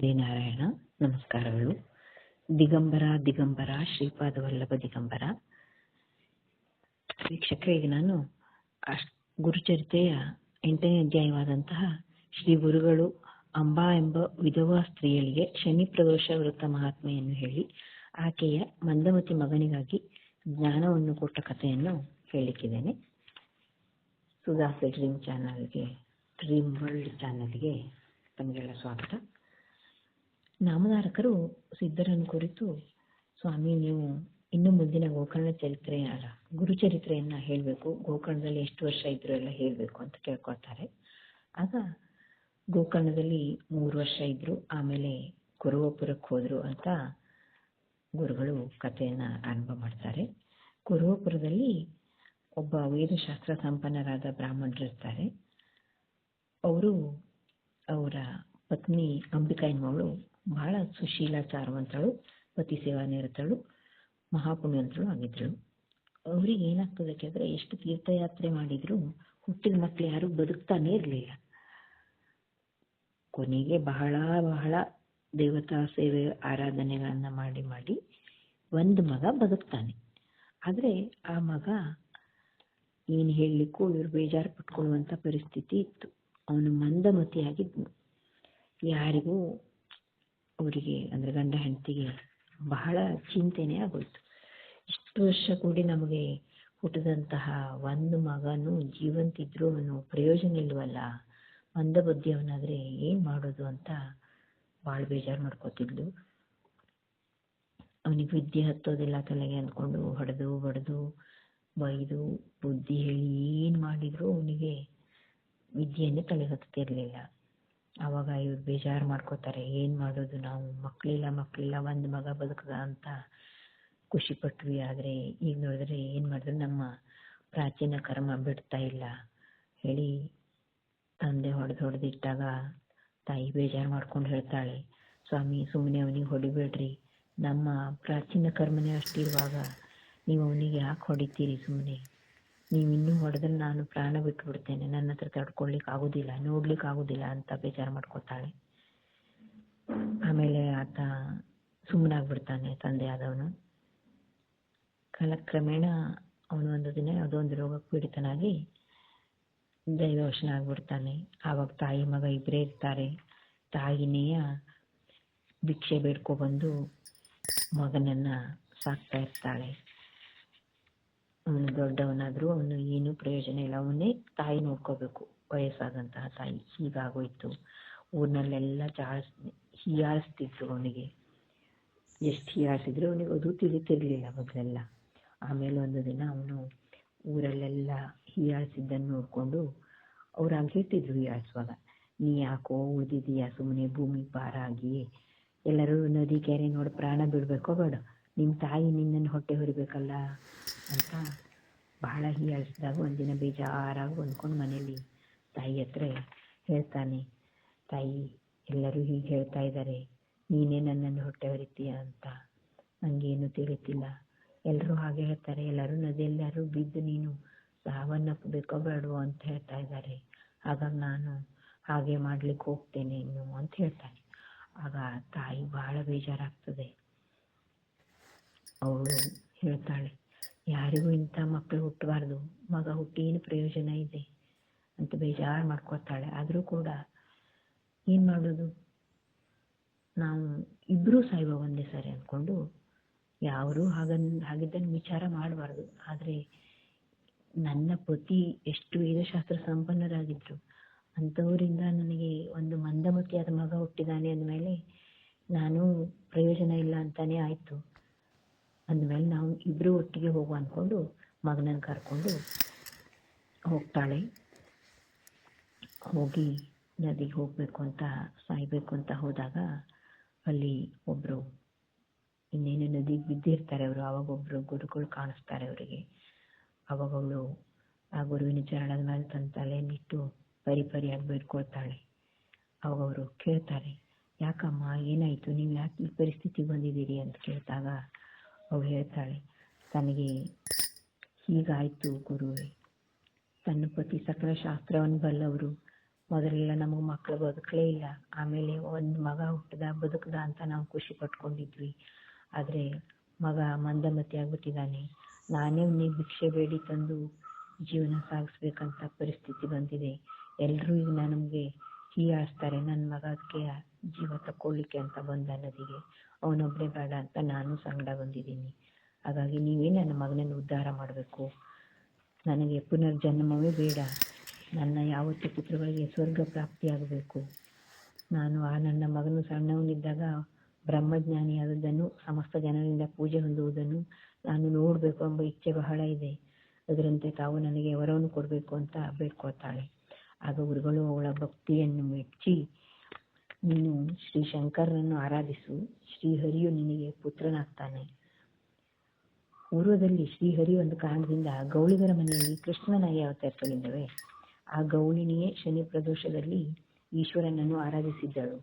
ನಾರಾಯಣ ನಮಸ್ಕಾರಗಳು. ದಿಗಂಬರ ಶ್ರೀಪಾದ ವಲ್ಲಭ ದಿಗಂಬರ. ವೀಕ್ಷಕರೇ, ಈಗ ನಾನು ಗುರುಚರಿತೆಯ 8ನೇ ಅಧ್ಯಾಯವಾದಂತಹ ಶ್ರೀ ಗುರುಗಳು ಅಂಬಾ ಎಂಬ ವಿಧವಾ ಸ್ತ್ರೀಯಳಿಗೆ ಶನಿ ಪ್ರದೋಷ ವೃತ್ತ ಮಹಾತ್ಮೆಯನ್ನು ಹೇಳಿ ಆಕೆಯ ಮಂದಮತಿ ಮಗನಿಗಾಗಿ ಜ್ಞಾನವನ್ನು ಕೊಟ್ಟ ಕಥೆಯನ್ನು ಹೇಳಿಕ್ಕಿದ್ದೇನೆ. ಸುಧಾಸ್ ಡ್ರೀಮ್ ವರ್ಲ್ಡ್ ಚಾನಲ್ಗೆ ತಮಗೆಲ್ಲ ಸ್ವಾಗತ. ನಾಮಧಾರಕರು ಸಿದ್ಧರನ್ನು ಕುರಿತು, ಸ್ವಾಮಿ ನೀವು ಇನ್ನು ಮುಂದಿನ ಗೋಕರ್ಣ ಗುರುಚರಿತ್ರೆಯನ್ನ ಹೇಳಬೇಕು, ಗೋಕರ್ಣದಲ್ಲಿ ಎಷ್ಟು ವರ್ಷ ಇದ್ರು ಎಲ್ಲ ಹೇಳಬೇಕು ಅಂತ ಕೇಳ್ಕೊಳ್ತಾರೆ. ಆಗ ಗೋಕರ್ಣದಲ್ಲಿ 3 ವರ್ಷ ಇದ್ರು, ಆಮೇಲೆ ಕುರುವಪುರಕ್ಕೆ ಹೋದ್ರು ಅಂತ ಗುರುಗಳು ಕಥೆಯನ್ನ ಆರಂಭ ಮಾಡ್ತಾರೆ. ಕುರುವಪುರದಲ್ಲಿ ಒಬ್ಬ ವೇದಶಾಸ್ತ್ರ ಸಂಪನ್ನರಾದ ಬ್ರಾಹ್ಮಣರಿರ್ತಾರೆ. ಅವರು ಅವರ ಪತ್ನಿ ಅಂಬಿಕಾ ಎನ್ನುವಳು ಬಹಳ ಸುಶೀಲಾಚಾರವಂತಳು, ಪತಿ ಸೇವಾ ನಿರತಳು, ಮಹಾಪುಣ್ಯವಂತಳು ಆಗಿದ್ದಳು. ಅವ್ರಿಗೆ ಏನಾಗ್ತದೆ ಕೇಳಿದ್ರೆ, ಎಷ್ಟು ತೀರ್ಥಯಾತ್ರೆ ಮಾಡಿದ್ರು ಹುಟ್ಟಿದ ಮಕ್ಕಳು ಯಾರು ಬದುಕ್ತಾನೇ ಇರಲಿಲ್ಲ. ಕೊನೆಗೆ ಬಹಳ ದೇವತಾ ಸೇವೆ ಆರಾಧನೆಗಳನ್ನ ಮಾಡಿ ಒಂದು ಮಗ ಬದುಕ್ತಾನೆ. ಆದ್ರೆ ಆ ಮಗ ಏನು ಹೇಳಲಿಕ್ಕೂ ಇವ್ರು ಬೇಜಾರು ಪಟ್ಕೊಳ್ಳುವಂತ ಪರಿಸ್ಥಿತಿ ಇತ್ತು. ಅವನು ಮಂದಮತಿಯಾಗಿದ್ನು. ಯಾರಿಗೂ ಅವರಿಗೆ ಅಂದ್ರೆ ಗಂಡ ಹೆಂಡತಿಗೆ ಬಹಳ ಚಿಂತೆನೇ ಆಗೋಯ್ತು. ಇಷ್ಟು ವರ್ಷ ಕೂಡಿ ನಮಗೆ ಹುಟ್ಟಿದಂತಹ ಒಂದು ಮಗನು ಜೀವಂತಿದ್ರು ಅವನು ಪ್ರಯೋಜನ ಇಲ್ವಲ್ಲ, ಮಂದಬುದ್ಧಿಯವನಾದ್ರೆ ಏನ್ ಮಾಡೋದು ಅಂತ ಭಾಳ ಬೇಜಾರು ಮಾಡ್ಕೋತಿದ್ಲು. ಅವನಿಗೆ ವಿದ್ಯೆ ಹತ್ತೋದಿಲ್ಲ ತಲೆಗೆ ಅಂದ್ಕೊಂಡು ಹೊಡೆದು ಬಡ್ದು ಬೈದು ಬುದ್ಧಿ ಹೇಳಿ ಏನ್ ಮಾಡಿದ್ರು ಅವನಿಗೆ ವಿದ್ಯೆಯನ್ನೇ ತಲೆಗೆ ಹತ್ತಿರ್ಲಿಲ್ಲ. ಅವಾಗ ಇವ್ರು ಬೇಜಾರು ಮಾಡ್ಕೋತಾರೆ, ಏನ್ ಮಾಡೋದು ನಾವು, ಮಕ್ಕಳಿಲ್ಲ ಒಂದು ಮಗ ಬದುಕದ ಅಂತ ಖುಷಿ ಪಟ್ವಿ. ಆದ್ರೆ ಈಗ ನೋಡಿದ್ರೆ ಏನ್ ಮಾಡಿದ್ರು ನಮ್ಮ ಪ್ರಾಚೀನ ಕರ್ಮ ಬಿಡ್ತಾ ಇಲ್ಲ ಹೇಳಿ ತಂದೆ ಹೊಡೆದಿಟ್ಟಾಗ ತಾಯಿ ಬೇಜಾರು ಮಾಡ್ಕೊಂಡು ಹೇಳ್ತಾಳೆ, ಸ್ವಾಮಿ ಸುಮ್ಮನೆ ಅವನಿಗೆ ಹೊಡಿಬೇಡ್ರಿ, ನಮ್ಮ ಪ್ರಾಚೀನ ಕರ್ಮನೇ ಅಷ್ಟಿರುವಾಗ ನೀವು ಅವನಿಗೆ ಯಾಕೆ ಹೊಡಿತೀರಿ, ಸುಮ್ಮನೆ ನೀವು ಇನ್ನೂ ಹೊಡೆದ್ರೆ ನಾನು ಪ್ರಾಣ ಬಿಟ್ಟು ಬಿಡ್ತೇನೆ, ನನ್ನ ಹತ್ರ ತಡ್ಕೊಳ್ಲಿಕ್ಕೆ ಆಗುದಿಲ್ಲ, ನೋಡ್ಲಿಕ್ಕೆ ಆಗುದಿಲ್ಲ ಅಂತ ಬೇಜಾರು ಮಾಡ್ಕೋತಾಳೆ. ಆಮೇಲೆ ಆತ ಸುಮ್ಮನಾಗ್ಬಿಡ್ತಾನೆ ತಂದೆ ಆದವನು. ಕಾಲಕ್ರಮೇಣ ಅವನು ಒಂದು ದಿನ ಯಾವುದೋ ರೋಗಕ್ಕೆ ಪೀಡಿತನಾಗಿ ದೈವವಶನ ಆಗ್ಬಿಡ್ತಾನೆ. ಆವಾಗ ತಾಯಿ ಮಗ ಇಬ್ಬರೇ ಇರ್ತಾರೆ. ತಾಯಿನೇಯ ಭಿಕ್ಷೆ ಬೇಡ್ಕೊಬಂದು ಮಗನನ್ನ ಸಾಕ್ತಾ ಇರ್ತಾಳೆ. ಅವನು ದೊಡ್ಡವನಾದ್ರೂ ಅವನು ಏನು ಪ್ರಯೋಜನ ಇಲ್ಲ, ಅವನ್ನೇ ತಾಯಿ ನೋಡ್ಕೋಬೇಕು, ವಯಸ್ಸಾದಂತಹ ತಾಯಿ. ಹೀಗಾಗೋಯ್ತು. ಊರಿನಲ್ಲೆಲ್ಲ ಹೀಯಾಳಿಸ್ತಿದ್ರು ಅವನಿಗೆ. ಎಷ್ಟು ಹೀಯಾಳಿಸಿದ್ರು ಅವನಿಗೆ ಅದು ತಿಳಿತಿರ್ಲಿಲ್ಲ ಮೊದಲೆಲ್ಲ. ಆಮೇಲೆ ಒಂದು ದಿನ ಅವನು ಊರಲ್ಲೆಲ್ಲ ಹೀಯಾಳಿಸಿದ್ದನ್ನು ನೋಡ್ಕೊಂಡು ಅವ್ರು ಹೇಳ್ತಿದ್ರು ಹೀಯಾಳಿಸುವಾಗ, ನೀ ಯಾಕೋ ಉಳಿದಿದೀಯಾ, ಸುಮ್ಮನೆ ಭೂಮಿ ಭಾರ ಆಗಿ ಎಲ್ಲರೂ ನದಿ ಕೆರೆ ನೋಡಿ ಪ್ರಾಣ ಬಿಡ್ಬೇಕೋ ಬೇಡ, ನಿಮ್ ತಾಯಿ ನಿನ್ನನ್ನು ಹೊಟ್ಟೆ ಹೊರಿಬೇಕಲ್ಲ ಅಂತ ಬಹಳ ಹೀಯಾಳಿಸಿದಾಗ ಒಂದಿನ ಬೇಜಾರಾಗಿ ಅಂದ್ಕೊಂಡು ಮನೇಲಿ ತಾಯಿ ಹತ್ರ ಹೇಳ್ತಾನೆ, ತಾಯಿ ಎಲ್ಲರೂ ಹೀಗೆ ಹೇಳ್ತಾ ಇದ್ದಾರೆ, ನೀನೇ ನನ್ನನ್ನು ಹೊಟ್ಟೆ ಹೊರಿತೀಯ ಅಂತ, ನಂಗೇನು ತಿಳಿತಿಲ್ಲ, ಎಲ್ಲರೂ ಹಾಗೆ ಹೇಳ್ತಾರೆ, ಎಲ್ಲರೂ ನದಿಯೆಲ್ಲರೂ ಬಿದ್ದು ನೀನು ಸಾವನ್ನಪ್ಪಬೇಕೋ ಬೇಡವೋ ಅಂತ ಹೇಳ್ತಾ ಇದ್ದಾರೆ, ಹಾಗಾಗಿ ನಾನು ಹಾಗೆ ಮಾಡ್ಲಿಕ್ಕೆ ಹೋಗ್ತೇನೆ ಇನ್ನು ಅಂತ ಹೇಳ್ತಾನೆ. ಆಗ ತಾಯಿ ಬಹಳ ಬೇಜಾರಾಗ್ತದೆ. ಅವಳು ಹೇಳ್ತಾಳೆ, ಯಾರಿಗೂ ಇಂಥ ಮಕ್ಕಳು ಹುಟ್ಟಬಾರ್ದು, ಮಗ ಹುಟ್ಟಿ ಏನು ಪ್ರಯೋಜನ ಇದೆ ಅಂತ ಬೇಜಾರು ಮಾಡ್ಕೊತಾಳೆ. ಆದರೂ ಕೂಡ ಏನ್ ಮಾಡೋದು, ನಾವು ಇಬ್ರೂ ಸಾಯುವ ಒಂದೇ ಸರಿ ಅಂದ್ಕೊಂಡು ಯಾರು ಹಾಗಿದ್ದನ್ನು ವಿಚಾರ ಮಾಡಬಾರ್ದು. ಆದ್ರೆ ನನ್ನ ಪತಿ ಎಷ್ಟು ವೇದಶಾಸ್ತ್ರ ಸಂಪನ್ನರಾಗಿದ್ರು, ಅಂಥವರಿಂದ ನನಗೆ ಒಂದು ಮಂದಮತಿಯಾದ ಮಗ ಹುಟ್ಟಿದಾನೆ ಅಂದಮೇಲೆ ನಾನು ಪ್ರಯೋಜನ ಇಲ್ಲ ಅಂತಾನೆ ಆಯ್ತು. ಅಂದಮೇಲೆ ನಾವು ಇಬ್ರು ಒಟ್ಟಿಗೆ ಹೋಗುವ ಅಂದ್ಕೊಂಡು ಮಗನನ್ನು ಕರ್ಕೊಂಡು ಹೋಗ್ತಾಳೆ. ಹೋಗಿ ನದಿಗೆ ಹೋಗ್ಬೇಕು ಅಂತ ಸಾಯ್ಬೇಕು ಅಂತ ಹೋದಾಗ ಅಲ್ಲಿ ಒಬ್ರು ಇನ್ನೇನು ನದಿಗೆ ಬಿದ್ದಿರ್ತಾರೆ ಅವರು. ಅವಾಗ ಒಬ್ರು ಗುರುಗಳು ಕಾಣಿಸ್ತಾರೆ ಅವರಿಗೆ. ಅವಾಗ ಅವಳು ಆ ಗುರುವಿನ ಚರಣದ ಮೇಲೆ ತನ್ನ ತಲೆಯನ್ನಿಟ್ಟು ಪರಿಯಾಗಿ ಬೇಡ್ಕೊಳ್ತಾಳೆ. ಅವಾಗ ಅವರು ಕೇಳ್ತಾರೆ, ಯಾಕಮ್ಮ ಏನಾಯ್ತು, ನೀವು ಯಾಕೆ ಈ ಪರಿಸ್ಥಿತಿ ಬಂದಿದ್ದೀರಿ ಅಂತ ಕೇಳಿದಾಗ ಅವಳು ಹೇಳ್ತಾಳೆ, ತನಗೆ ಹೀಗಾಯ್ತು ಗುರುವೇ, ತನ್ನ ಪತಿ ಸಕಲ ಶಾಸ್ತ್ರವನ್ನು ಬಲ್ಲವರು, ಮೊದಲೆಲ್ಲ ನಮಗೆ ಮಕ್ಕಳು ಬದುಕಲೇ ಇಲ್ಲ, ಆಮೇಲೆ ಒಂದು ಮಗ ಹುಟ್ಟದ ಬದುಕದ ಅಂತ ನಾವು ಖುಷಿ ಪಟ್ಕೊಂಡಿದ್ವಿ. ಆದರೆ ಮಗ ಮಂದಮತಿ ಆಗ್ಬಿಟ್ಟಿದ್ದಾನೆ, ನಾನೇ ಅವನಿಗೆ ಭಿಕ್ಷೆ ಬೇಡಿ ತಂದು ಜೀವನ ಸಾಗಿಸ್ಬೇಕಂತ ಪರಿಸ್ಥಿತಿ ಬಂದಿದೆ. ಎಲ್ಲರೂ ಈಗ ನಮಗೆ ಹೀಯಾಳಿಸ್ತಾರೆ, ನನ್ನ ಮಗ ಅದಕ್ಕೆ ಜೀವ ತಕ್ಕೊಳ್ಳಿಕ್ಕೆ ಅಂತ ಬಂದ ನದಿಗೆ, ಅವನೊಬ್ಬನೇ ಬೇಡ ಅಂತ ನಾನು ಸಂಗಡ ಬಂದಿದ್ದೀನಿ. ಹಾಗಾಗಿ ನೀವೇ ನನ್ನ ಮಗನನ್ನು ಉದ್ಧಾರ ಮಾಡಬೇಕು, ನನಗೆ ಪುನರ್ಜನ್ಮವೇ ಬೇಡ, ನನ್ನ ಯಾವತ್ತು ಪಿತೃಗಳಿಗೆ ಸ್ವರ್ಗ ಪ್ರಾಪ್ತಿಯಾಗಬೇಕು. ನಾನು ನನ್ನ ಮಗನು ಸಣ್ಣವನಿದ್ದಾಗ ಬ್ರಹ್ಮಜ್ಞಾನಿಯಾದದ್ದನ್ನು, ಸಮಸ್ತ ಜನರಿಂದ ಪೂಜೆ ಹೊಂದುವುದನ್ನು ನಾನು ನೋಡಬೇಕು ಎಂಬ ಇಚ್ಛೆ ಬಹಳ ಇದೆ. ಅದರಂತೆ ತಾವು ನನಗೆ ವರವನ್ನು ಕೊಡಬೇಕು ಅಂತ ಬೇಡ್ಕೊಳ್ತಾಳೆ. ಆಗ ಗುರುಗಳು ಅವಳ ಭಕ್ತಿಯನ್ನು ಮೆಚ್ಚಿ, ನೀನು ಶ್ರೀ ಶಂಕರನನ್ನು ಆರಾಧಿಸು, ಶ್ರೀಹರಿಯು ನಿನಗೆ ಪುತ್ರನಾಗ್ತಾನೆ. ಪೂರ್ವದಲ್ಲಿ ಶ್ರೀಹರಿ ಒಂದು ಕಾರಣದಿಂದ ಗೌಳಿಗರ ಮನೆಯಲ್ಲಿ ಕೃಷ್ಣನಾಗಿ ಅವತರಿಸಲಿಲ್ಲವೇ, ಆ ಗೌಳಿನಿಯೇ ಶನಿ ಪ್ರದೋಷದಲ್ಲಿ ಈಶ್ವರನನ್ನು ಆರಾಧಿಸಿದ್ದಳು.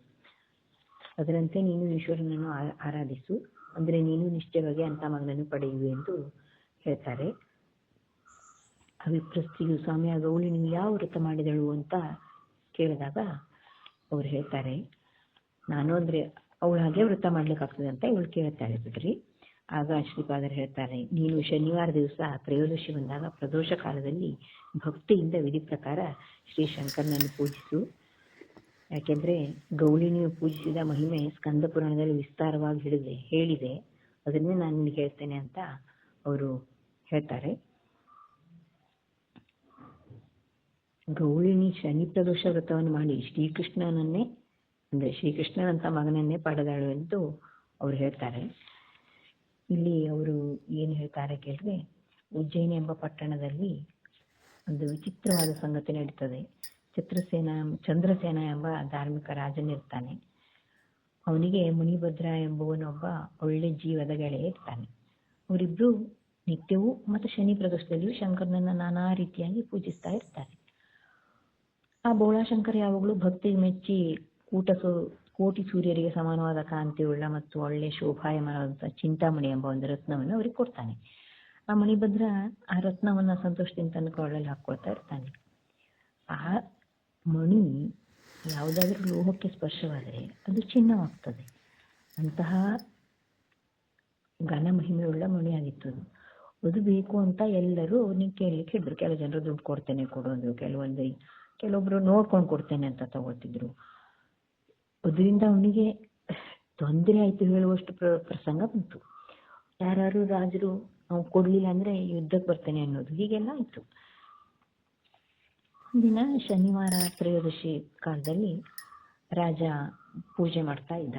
ಅದರಂತೆ ನೀನು ಈಶ್ವರನನ್ನು ಆರಾಧಿಸು, ಅಂದರೆ ನೀನು ನಿಶ್ಚಯವಾಗಿ ಅಂತ ಮಗನನ್ನು ಪಡೆಯುವೆ ಎಂದು ಹೇಳ್ತಾರೆ. ಅವಿಪ್ರಸ್ಥಿಯು ಸ್ವಾಮಿ ಆ ಗೌಳಿನಿ ಯಾವ ವ್ರತ ಮಾಡಿದಳು ಅಂತ ಕೇಳಿದಾಗ ಅವ್ರು ಹೇಳ್ತಾರೆ, ನಾನು ಅಂದರೆ ಅವಳು ಹಾಗೆ ವ್ರತ ಮಾಡ್ಲಿಕ್ಕಾಗ್ತದೆ ಅಂತ ಇವಳು ಕೇಳ್ತಾಳೆ ಬಿಡ್ರಿ. ಆಗ ಶ್ರೀಪಾದರು ಹೇಳ್ತಾರೆ, ನೀನು ಶನಿವಾರ ದಿವಸ ತ್ರಯೋದಶಿ ಬಂದಾಗ ಪ್ರದೋಷ ಕಾಲದಲ್ಲಿ ಭಕ್ತಿಯಿಂದ ವಿಧಿ ಪ್ರಕಾರ ಶ್ರೀ ಶಂಕರನನ್ನು ಪೂಜಿಸು. ಯಾಕೆಂದರೆ ಗೌಳಿನಿಯು ಪೂಜಿಸಿದ ಮಹಿಮೆ ಸ್ಕಂದ ಪುರಾಣದಲ್ಲಿ ವಿಸ್ತಾರವಾಗಿ ಹೇಳಿದೆ, ಅದನ್ನೇ ನಾನು ನಿನಗೆ ಹೇಳ್ತೇನೆ ಅಂತ ಅವರು ಹೇಳ್ತಾರೆ. ಗೌಳಿನಿ ಶನಿ ಪ್ರದೋಷ ವ್ರತವನ್ನು ಮಾಡಿ ಶ್ರೀಕೃಷ್ಣನನ್ನೇ, ಅಂದರೆ ಶ್ರೀಕೃಷ್ಣನಂತ ಮಗನನ್ನೇ ಪಡೆದಳು ಎಂದು ಅವರು ಹೇಳ್ತಾರೆ. ಇಲ್ಲಿ ಅವರು ಏನು ಹೇಳ್ತಾರೆ ಕೇಳಿದ್ರೆ, ಉಜ್ಜಯಿನಿ ಎಂಬ ಪಟ್ಟಣದಲ್ಲಿ ಒಂದು ವಿಚಿತ್ರವಾದ ಸಂಗತಿ ನಡೀತದೆ. ಚಂದ್ರಸೇನ ಎಂಬ ಧಾರ್ಮಿಕ ರಾಜನಿರ್ತಾನೆ. ಅವನಿಗೆ ಮುನಿಭದ್ರ ಎಂಬುವನೊಬ್ಬ ಒಳ್ಳೆ ಜೀವದ ಗೆಳೆಯ ಇರ್ತಾನೆ. ಅವರಿಬ್ರು ನಿತ್ಯವೂ ಮತ್ತು ಶನಿ ಪ್ರದೋಷದಲ್ಲಿಯೂ ಶಂಕರನನ್ನ ನಾನಾ ರೀತಿಯಾಗಿ ಪೂಜಿಸ್ತಾ ಇರ್ತಾರೆ. ಆ ಬೋಳಾಶಂಕರ ಯಾವಾಗಲೂ ಭಕ್ತಿ ಮೆಚ್ಚಿ ಕೋಟಿ ಸೂರ್ಯರಿಗೆ ಸಮಾನವಾದ ಕಾಂತಿಯುಳ್ಳ ಮತ್ತು ಒಳ್ಳೆ ಶೋಭಾಯಮಾನವಾದಂಥ ಚಿಂತಾಮಣಿ ಎಂಬ ಒಂದು ರತ್ನವನ್ನು ಅವ್ರಿಗೆ ಕೊಡ್ತಾನೆ. ಆ ಮಣಿಭದ್ರ ಆ ರತ್ನವನ್ನು ಸಂತೋಷದಿಂದ ತನ್ನ ಕೊಳ್ಳಲ್ಲಿ ಹಾಕ್ಕೊಳ್ತಾ ಇರ್ತಾನೆ. ಆ ಮಣಿ ಯಾವುದಾದ್ರೂ ಲೋಹಕ್ಕೆ ಸ್ಪರ್ಶವಾದರೆ ಅದು ಚಿನ್ನವಾಗ್ತದೆ. ಅಂತಹ ಘನ ಮಹಿಮೆಯುಳ್ಳ ಮಣಿಯಾಗಿತ್ತು ಅದು. ಅದು ಬೇಕು ಅಂತ ಎಲ್ಲರೂ ನೀವು ಕೇಳಲಿಕ್ಕೆ ಹಿಡಿದ್ರು. ಕೆಲವು ಜನರು ದುಡ್ಡು ಕೊಡ್ತೇನೆ ಕೊಡೋದು, ಕೆಲವೊಬ್ರು ನೋಡ್ಕೊಂಡು ಕೊಡ್ತೇನೆ ಅಂತ ತಗೊಳ್ತಿದ್ರು. ಅದರಿಂದ ಅವನಿಗೆ ತೊಂದರೆ ಆಯ್ತು ಹೇಳುವಷ್ಟು ಪ್ರಸಂಗ ಬಂತು. ಯಾರು ರಾಜರು ಅವ್ನು ಕೊಡ್ಲಿಲ್ಲ ಅಂದ್ರೆ ಯುದ್ಧಕ್ಕೆ ಬರ್ತೇನೆ ಅನ್ನೋದು, ಹೀಗೆಲ್ಲ ಆಯ್ತು. ಒಂದಿನ ಶನಿವಾರ ತ್ರಯೋದಶಿ ಕಾಲದಲ್ಲಿ ರಾಜ ಪೂಜೆ ಮಾಡ್ತಾ ಇದ್ದ.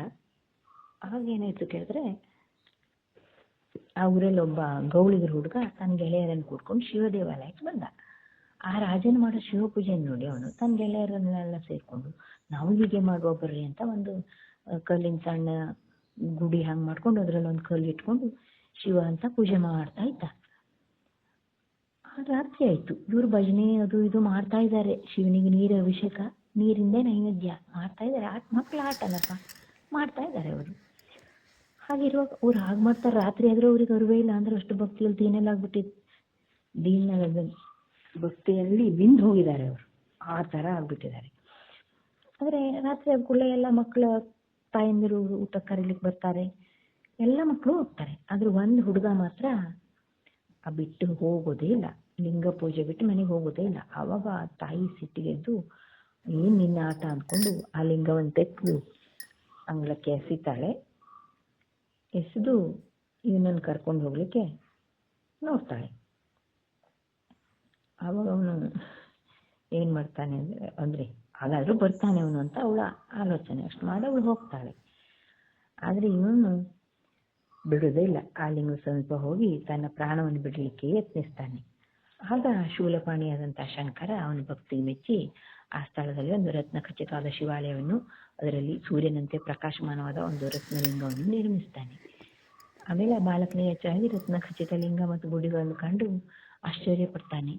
ಆವಾಗೇನಾಯ್ತು ಕೇಳಿದ್ರೆ, ಆ ಊರಲ್ಲಿ ಒಬ್ಬ ಗೌಳಿಗರ ಹುಡುಗ ತನ್ನ ಗೆಳೆಯರನ್ನು ಕೂಡ್ಕೊಂಡು ಶಿವ ದೇವಾಲಯಕ್ಕೆ ಬಂದ. ಆ ರಾಜನ ಮಾಡೋ ಶಿವ ಪೂಜೆಯನ್ನು ನೋಡಿ ಅವನು ತನ್ನ ಗೆಳೆಯರನ್ನೆಲ್ಲ ಸೇರ್ಕೊಂಡು ನಾವು ಹೀಗೆ ಮಾಡುವ ಬರ್ರಿ ಅಂತ ಒಂದು ಕಲ್ಲಿನ ಸಣ್ಣ ಗುಡಿ ಹಂಗೆ ಮಾಡ್ಕೊಂಡು ಅದ್ರಲ್ಲಿ ಒಂದು ಕಲ್ಲು ಇಟ್ಕೊಂಡು ಶಿವ ಅಂತ ಪೂಜೆ ಮಾಡ್ತಾ ಇದ್ದ. ರಾತ್ರಿ ಆಯ್ತು, ಇವ್ರು ಭಜನೆ ಅದು ಇದು ಮಾಡ್ತಾ ಇದ್ದಾರೆ, ಶಿವನಿಗೆ ನೀರು ಅಭಿಷೇಕ, ನೀರಿಂದೇ ನೈವೇದ್ಯ ಮಾಡ್ತಾ ಇದ್ದಾರೆ. ಮಕ್ಕಳ ಆಟ ಅಲ್ಲಪ್ಪ, ಮಾಡ್ತಾ ಇದ್ದಾರೆ ಅವರು. ಹಾಗಿರುವಾಗ ಅವ್ರು ಹಾಗೆ ಮಾಡ್ತಾರೆ. ರಾತ್ರಿ ಆದ್ರೂ ಅವ್ರಿಗೆ ಅರಿವೇ ಇಲ್ಲ, ಅಂದ್ರೆ ಅಷ್ಟು ಭಕ್ತಿಯಲ್ಲಿ ದೀನಲ್ಲಾಗ್ಬಿಟ್ಟಿದ್ದು, ಭಕ್ತಿಯಲ್ಲಿ ಬಿಂದು ಹೋಗಿದ್ದಾರೆ ಅವರು, ಆ ಥರ ಆಗ್ಬಿಟ್ಟಿದ್ದಾರೆ. ಆದರೆ ರಾತ್ರಿ ಆದ ಎಲ್ಲ ಮಕ್ಕಳ ತಾಯಂದಿರು ಊಟಕ್ಕೆ ಕರೀಲಿಕ್ಕೆ ಬರ್ತಾರೆ, ಎಲ್ಲ ಮಕ್ಕಳು ಹೋಗ್ತಾರೆ. ಆದ್ರೆ ಒಂದು ಹುಡುಗ ಮಾತ್ರ ಬಿಟ್ಟು ಹೋಗೋದೇ ಇಲ್ಲ, ಲಿಂಗ ಪೂಜೆ ಬಿಟ್ಟು ಮನೆಗೆ ಹೋಗೋದೇ ಇಲ್ಲ. ಆವಾಗ ತಾಯಿ ಸಿಟ್ಟಿಗೆದ್ದು, ಏನು ನಿನ್ನ ಆಟ ಅಂದ್ಕೊಂಡು ಆ ಲಿಂಗವನ್ನು ತೆಗೆದು ಅಂಗಳಕ್ಕೆ ಎಸಿತಾಳೆ. ಎಸೆದು ಇವನನ್ನು ಕರ್ಕೊಂಡು ಹೋಗ್ಲಿಕ್ಕೆ ನೋಡ್ತಾಳೆ. ಆವಾಗ ಅವನು ಏನು ಮಾಡ್ತಾನೆ ಅಂದರೆ ಹಾಗಾದ್ರೂ ಬರ್ತಾನೆ ಅವನು ಅಂತ ಅವಳ ಆಲೋಚನೆ. ಅಷ್ಟು ಮಾಡಿ ಅವಳು ಹೋಗ್ತಾಳೆ. ಆದರೆ ಇವನು ಬಿಡೋದೇ ಇಲ್ಲ, ಆ ಲಿಂಗ ಸಮೀಪ ಹೋಗಿ ತನ್ನ ಪ್ರಾಣವನ್ನು ಬಿಡಲಿಕ್ಕೆ ಯತ್ನಿಸ್ತಾನೆ. ಆಗ ಶೂಲಪಾಣಿಯಾದಂಥ ಶಂಕರ ಅವನ ಭಕ್ತಿ ಮೆಚ್ಚಿ ಆ ಸ್ಥಳದಲ್ಲಿ ಒಂದು ರತ್ನ ಖಚಿತವಾದ ಶಿವಾಲಯವನ್ನು, ಅದರಲ್ಲಿ ಸೂರ್ಯನಂತೆ ಪ್ರಕಾಶಮಾನವಾದ ಒಂದು ರತ್ನಲಿಂಗವನ್ನು ನಿರ್ಮಿಸ್ತಾನೆ. ಆಮೇಲೆ ಆ ಬಾಲಕನಿಗೆ ಹೆಚ್ಚಾಗಿ ರತ್ನ ಖಚಿತ ಲಿಂಗ ಮತ್ತು ಗುಡಿಗಳನ್ನು ಕಂಡು ಆಶ್ಚರ್ಯ ಪಡ್ತಾನೆ.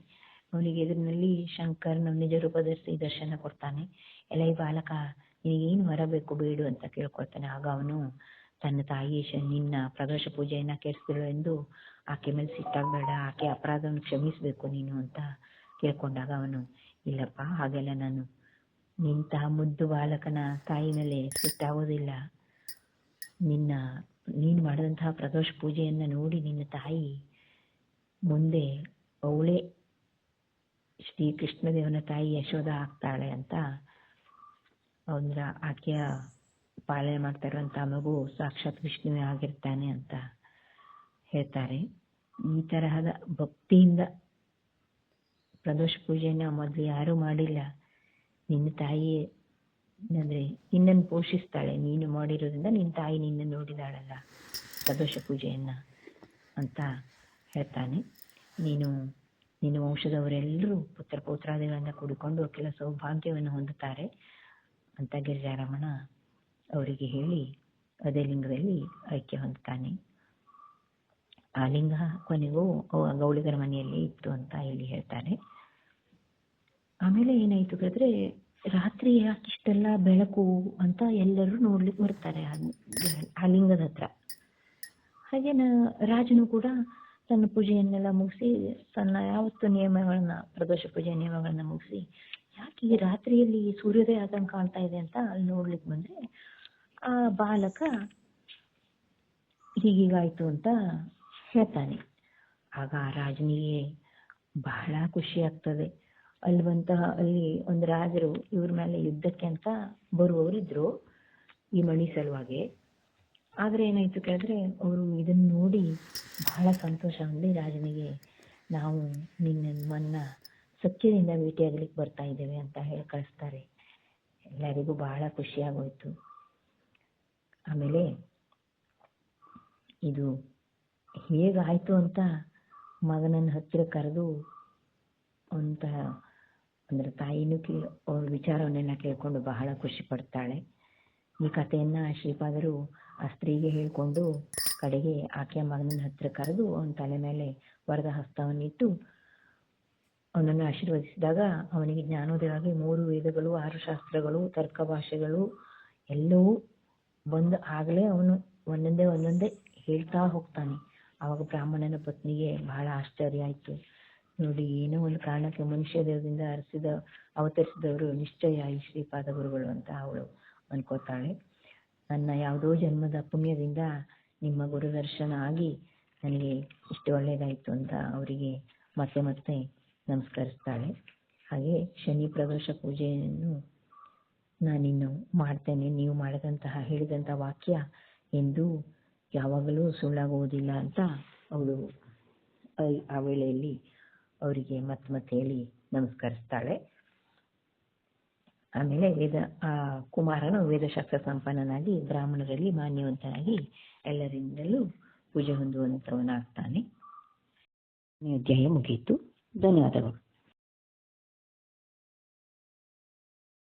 ಅವನಿಗೆ ಎದುರಿನಲ್ಲಿ ಶಂಕರನ ನಿಜ ರೂಪ ಧರಿಸಿ ದರ್ಶನ ಕೊಡ್ತಾನೆ. ಎಲ್ಲ ಈ ಬಾಲಕ ನಿನಗೇನು ಹೊರಬೇಕು ಬೇಡು ಅಂತ ಕೇಳ್ಕೊಳ್ತಾನೆ. ಆಗ ಅವನು ತನ್ನ ತಾಯಿ ನಿನ್ನ ಪ್ರದೋಷ ಪೂಜೆಯನ್ನ ಕೆಡಿಸಿದಳು ಎಂದು ಆಕೆ ಮೇಲೆ ಸಿಟ್ಟಾಗಬೇಡ, ಆಕೆ ಅಪರಾಧವನ್ನು ಕ್ಷಮಿಸಬೇಕು ನೀನು ಅಂತ ಕೇಳ್ಕೊಂಡಾಗ ಅವನು, ಇಲ್ಲಪ್ಪ ಹಾಗೆಲ್ಲ ನಾನು ನಿಂತಹ ಮುದ್ದು ಬಾಲಕನ ತಾಯಿ ಮೇಲೆ ಸಿಟ್ಟಾಗೋದಿಲ್ಲ. ನೀನು ಮಾಡಿದಂತಹ ಪ್ರದೋಷ ಪೂಜೆಯನ್ನು ನೋಡಿ ನಿನ್ನ ತಾಯಿ ಮುಂದೆ ಅವಳೇ ಶ್ರೀಕೃಷ್ಣದೇವನ ತಾಯಿ ಯಶೋಧ ಆಗ್ತಾಳೆ ಅಂತ, ಅಂದ್ರೆ ಆಕೆಯ ಪಾಲನೆ ಮಾಡ್ತಾ ಇರುವಂಥ ಮಗು ಸಾಕ್ಷಾತ್ ವಿಷ್ಣುವೇ ಆಗಿರ್ತಾನೆ ಅಂತ ಹೇಳ್ತಾರೆ. ಈ ತರಹದ ಭಕ್ತಿಯಿಂದ ಪ್ರದೋಷ ಪೂಜೆಯನ್ನು ಮೊದಲು ಯಾರೂ ಮಾಡಿಲ್ಲ. ನಿನ್ನ ತಾಯಿ ಅಂದರೆ ನಿನ್ನನ್ನು ಪೋಷಿಸ್ತಾಳೆ, ನೀನು ಮಾಡಿರೋದ್ರಿಂದ ನಿನ್ನ ತಾಯಿ ನಿನ್ನ ನೋಡಿದಾಳಲ್ಲ ಪ್ರದೋಷ ಪೂಜೆಯನ್ನು ಅಂತ ಹೇಳ್ತಾನೆ. ನಿನ್ನ ವಂಶದವರೆಲ್ಲರೂ ಪುತ್ರ ಪೌತ್ರಾದಿಗಳನ್ನು ಕೂಡಿಕೊಂಡು ಕೆಲ ಸೌಭಾಗ್ಯವನ್ನು ಹೊಂದುತ್ತಾರೆ ಅಂತ ಗಿರಿಜಾರಮಣ ಅವರಿಗೆ ಹೇಳಿ ಅದೇ ಲಿಂಗದಲ್ಲಿ ಐಕ್ಯ ಹೊಂದುತ್ತಾನೆ. ಆ ಲಿಂಗ ಕೊನೆಗೂ ಗೌಳಿಗರ ಮನೆಯಲ್ಲಿ ಇತ್ತು ಅಂತ ಇಲ್ಲಿ ಹೇಳ್ತಾರೆ. ಆಮೇಲೆ ಏನಾಯ್ತು ಹೇಳಿದ್ರೆ, ರಾತ್ರಿ ಯಾಕಿಷ್ಟೆಲ್ಲ ಬೆಳಕು ಅಂತ ಎಲ್ಲರೂ ನೋಡ್ಲಿಕ್ಕೆ ಬರ್ತಾರೆ ಆ ಲಿಂಗದ ಹತ್ರ. ಹಾಗೆ ರಾಜನು ಕೂಡ ತನ್ನ ಪೂಜೆಯನ್ನೆಲ್ಲ ಮುಗಿಸಿ, ತನ್ನ ಯಾವತ್ತು ನಿಯಮಗಳನ್ನ ಪ್ರದೋಷ ಪೂಜೆಯ ನಿಯಮಗಳನ್ನ ಮುಗಿಸಿ, ಯಾಕೆ ಈ ರಾತ್ರಿಯಲ್ಲಿ ಸೂರ್ಯೋದಯ ಆದಂಗೆ ಕಾಣ್ತಾ ಇದೆ ಅಂತ ಅಲ್ಲಿ ನೋಡ್ಲಿಕ್ಕೆ ಬಂದ್ರೆ ಆ ಬಾಲಕ ಹೀಗೀಗಾಯ್ತು ಅಂತ ಹೇಳ್ತಾನೆ. ಆಗ ಆ ರಾಜನಿಗೆ ಬಹಳ ಖುಷಿ ಆಗ್ತದೆ. ಅಲ್ಲಿ ಒಂದು ರಾಜರು ಇವ್ರ ಮೇಲೆ ಯುದ್ಧಕ್ಕೆ ಅಂತ ಬರುವವರಿದ್ರು ಈ ಮಣಿ ಸಲುವಾಗಿ. ಆದ್ರೆ ಏನಾಯ್ತು ಕೇಳಿದ್ರೆ, ಅವರು ಇದನ್ನ ನೋಡಿ ಬಹಳ ಸಂತೋಷ ಹೊಂದಿ ರಾಜನಿಗೆ, ನಾವು ನಿಮ್ಮನ್ನ ಸತ್ಯದಿಂದ ಭೇಟಿಯಾಗ್ಲಿಕ್ಕೆ ಬರ್ತಾ ಇದ್ದೇವೆ ಅಂತ ಹೇಳಿ ಕಳಿಸ್ತಾರೆ. ಎಲ್ಲರಿಗೂ ಬಹಳ ಖುಷಿಯಾಗೋಯ್ತು. ಆಮೇಲೆ ಇದು ಹೇಗಾಯ್ತು ಅಂತ ಮಗನನ್ನ ಹತ್ತಿರ ಕರೆದು ಅಂದ್ರೆ ತಾಯಿನೂ ಅವ್ರ ವಿಚಾರವನ್ನೆಲ್ಲ ಕೇಳ್ಕೊಂಡು ಬಹಳ ಖುಷಿ ಪಡ್ತಾಳೆ. ಈ ಕಥೆಯನ್ನ ಶ್ರೀಪಾದರು ಆ ಸ್ತ್ರೀಗೆ ಹೇಳ್ಕೊಂಡು ಕಡೆಗೆ ಆಕೆಯ ಮಗನನ್ನ ಹತ್ತಿರ ಕರೆದು ಅವನ ತಲೆ ಮೇಲೆ ವರದ ಹಸ್ತವನ್ನಿಟ್ಟು ಅವನನ್ನು ಆಶೀರ್ವದಿಸಿದಾಗ ಅವನಿಗೆ ಜ್ಞಾನೋದಯವಾಗಿ 3 ವೇದಗಳು, 6 ಶಾಸ್ತ್ರಗಳು, ತರ್ಕ ಭಾಷೆಗಳು ಎಲ್ಲವೂ ಬಂದು ಆಗಲೇ ಅವನು ಒಂದೊಂದೇ ಹೇಳ್ತಾ ಹೋಗ್ತಾನೆ. ಆವಾಗ ಬ್ರಾಹ್ಮಣನ ಪತ್ನಿಗೆ ಬಹಳ ಆಶ್ಚರ್ಯ ಆಯ್ತು. ನೋಡಿ, ಏನೋ ಒಂದು ಕಾರಣಕ್ಕೆ ಮನುಷ್ಯ ದೇವದಿಂದ ಅವತರಿಸಿದವರು ನಿಶ್ಚಯ ಈ ಶ್ರೀಪಾದ ಗುರುಗಳು ಅಂತ ಅವಳು ಅನ್ಕೋತಾಳೆ. ನನ್ನ ಯಾವುದೋ ಜನ್ಮದ ಪುಣ್ಯದಿಂದ ನಿಮ್ಮ ಗುರುದರ್ಶನ ಆಗಿ ನನಗೆ ಇಷ್ಟು ಒಳ್ಳೆಯದಾಯಿತು ಅಂತ ಅವರಿಗೆ ಮತ್ತೆ ನಮಸ್ಕರಿಸ್ತಾಳೆ. ಹಾಗೆ ಶನಿ ಪ್ರದೋಷ ಪೂಜೆಯನ್ನು ನಾನಿನ್ನು ಮಾಡ್ತೇನೆ, ನೀವು ಹೇಳಿದಂತಹ ವಾಕ್ಯ ಎಂದು ಯಾವಾಗಲೂ ಸುಳ್ಳಾಗುವುದಿಲ್ಲ ಅಂತ ಅವಳು ಆ ವೇಳೆಯಲ್ಲಿ ಅವರಿಗೆ ಮತ್ತೆ ಹೇಳಿ ನಮಸ್ಕರಿಸ್ತಾಳೆ. ಆಮೇಲೆ ಕುಮಾರನು ವೇದಶಾಸ್ತ್ರ ಸಂಪನ್ನನಾಗಿ ಬ್ರಾಹ್ಮಣರಲ್ಲಿ ಮಾನ್ಯವಂತನಾಗಿ ಎಲ್ಲರಿಂದಲೂ ಪೂಜೆ ಹೊಂದುವಂತವನಾಗ್ತಾನೆ. ಅಧ್ಯಾಯ ಮುಗಿಯಿತು. ಧನ್ಯವಾದಗಳು.